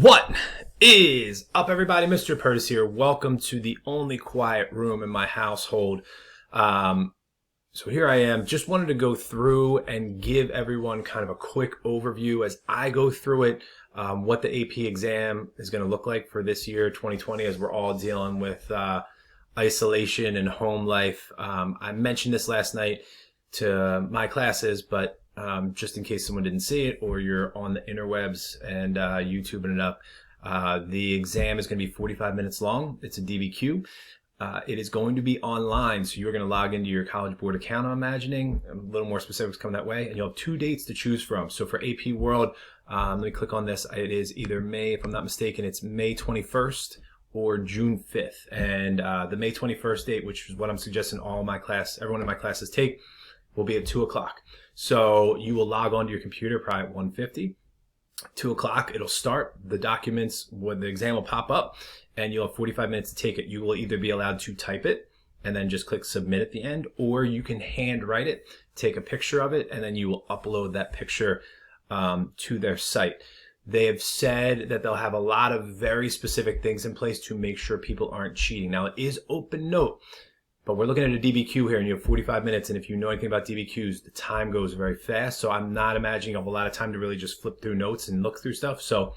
What is up, everybody? Mr. Purtis here. Welcome to the only quiet room in my household. So here I am. Just wanted to go through and give everyone kind of a quick overview as I go through it, what the AP exam is going to look like for this year, 2020, as we're all dealing with isolation and home life. I mentioned this last night to my classes, but just in case someone didn't see it or you're on the interwebs and YouTubing it up, the exam is going to be 45 minutes long. It's a DBQ. It is going to be online, so you're going to log into your College Board account, I'm imagining. A little more specifics coming that way, and you'll have 2 dates to choose from. So for AP World, let me click on this. It is either May, if I'm not mistaken, it's May 21st or June 5th. And the May 21st date, which is what I'm suggesting everyone in my classes take, will be at 2 o'clock. So you will log onto your computer probably at 1:50. 2 o'clock, it'll start. The documents, when the exam will pop up, and you'll have 45 minutes to take it. You will either be allowed to type it and then just click submit at the end, or you can hand write it, take a picture of it, and then you will upload that picture to their site. They have said that they'll have a lot of very specific things in place to make sure people aren't cheating. Now, it is open note, but we're looking at a DBQ here, and you have 45 minutes, and if you know anything about DBQs, the time goes very fast, so I'm not imagining you have a lot of time to really just flip through notes and look through stuff. So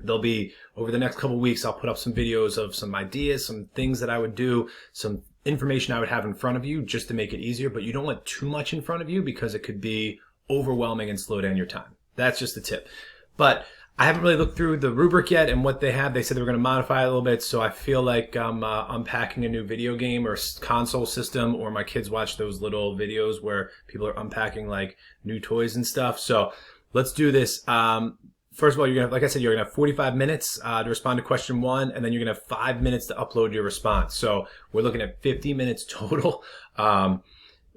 there'll be, over the next couple of weeks, I'll put up some videos of some ideas, some things that I would do, some information I would have in front of you just to make it easier, but you don't want too much in front of you because it could be overwhelming and slow down your time. That's just a tip. But I haven't really looked through the rubric yet and what they have. They said they were going to modify it a little bit, so I feel like I'm unpacking a new video game or console system, or my kids watch those little videos where people are unpacking like new toys and stuff. So let's do this. First of all, you're gonna, like I said, you're gonna have 45 minutes to respond to question 1, and then you're gonna have 5 minutes to upload your response. So we're looking at 50 minutes total.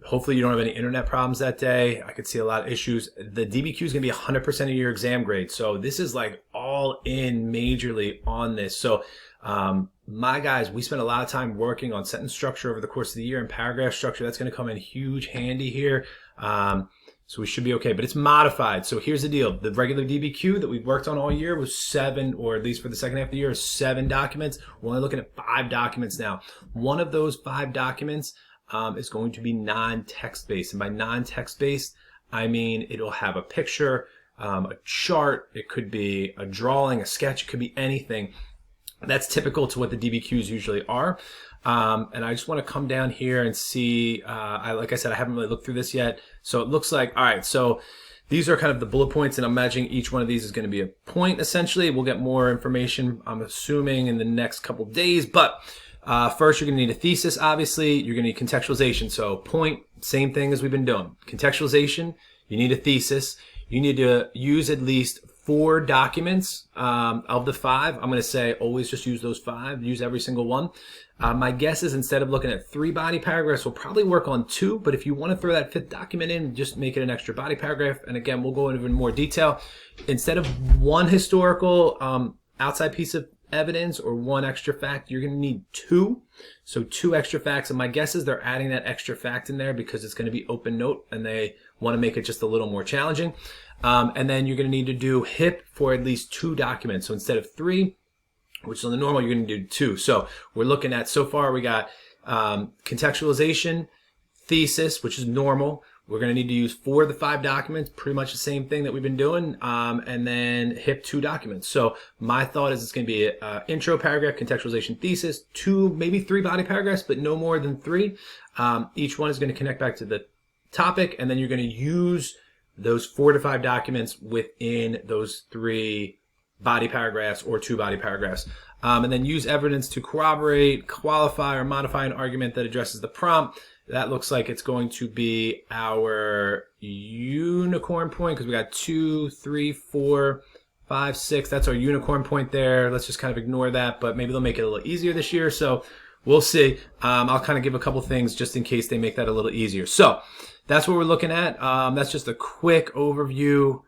Hopefully you don't have any internet problems that day. I could see a lot of issues. The DBQ is gonna be 100% of your exam grade. So this is like all in majorly on this. So my guys, we spent a lot of time working on sentence structure over the course of the year, and paragraph structure. That's gonna come in huge handy here. So we should be okay, but it's modified. So here's the deal. The regular DBQ that we've worked on all year was 7, or at least for the second half of the year, 7 documents. We're only looking at 5 documents now. One of those 5 documents is going to be non-text based. And by non-text based, I mean it'll have a picture, a chart, it could be a drawing, a sketch, it could be anything. That's typical to what the DBQs usually are. And I just want to come down here and see, like I said, I haven't really looked through this yet. So it looks like, all right, so these are kind of the bullet points, and I'm imagining each one of these is going to be a point, essentially. We'll get more information, I'm assuming, in the next couple of days. But first, you're going to need a thesis, obviously. You're going to need contextualization. So point, same thing as we've been doing. Contextualization, you need a thesis. You need to use at least 4 documents of the 5. I'm going to say always just use those 5. Use every single one. My guess is instead of looking at 3 body paragraphs, we'll probably work on 2. But if you want to throw that 5th document in, just make it an extra body paragraph. And again, we'll go into even more detail. Instead of 1 historical outside piece of evidence or 1 extra fact, you're going to need 2. So 2 extra facts. And my guess is they're adding that extra fact in there because it's going to be open note and they want to make it just a little more challenging. And then you're going to need to do HIP for at least 2 documents. So instead of 3, which is on the normal, you're going to do 2. So we're looking at, so far we got contextualization, thesis, which is normal. We're going to need to use 4 of the 5 documents, pretty much the same thing that we've been doing, and then HIP 2 documents. So my thought is it's going to be an intro paragraph, contextualization, thesis, 2, maybe 3 body paragraphs, but no more than 3. Each one is going to connect back to the topic, and then you're going to use those 4 to 5 documents within those 3 body paragraphs or 2 body paragraphs. And then use evidence to corroborate, qualify, or modify an argument that addresses the prompt. That looks like it's going to be our unicorn point, because we got 2, 3, 4, 5, 6. That's our unicorn point there. Let's just kind of ignore that, but maybe they'll make it a little easier this year. So we'll see. I'll kind of give a couple things just in case they make that a little easier. So that's what we're looking at. That's just a quick overview.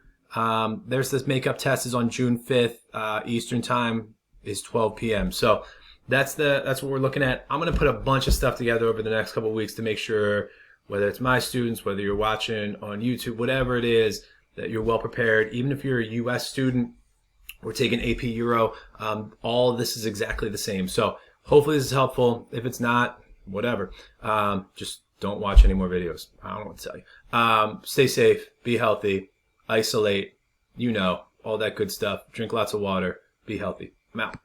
There's this makeup test is on June 5th, Eastern time is 12 p.m. So that's what we're looking at. I'm going to put a bunch of stuff together over the next couple of weeks to make sure, whether it's my students, whether you're watching on YouTube, whatever it is, that you're well prepared. Even if you're a U.S. student We're taking AP Euro. All of this is exactly the same. So hopefully this is helpful. If it's not, whatever. Just don't watch any more videos. I don't know what to tell you. Stay safe. Be healthy. Isolate. All that good stuff. Drink lots of water. Be healthy. I'm out.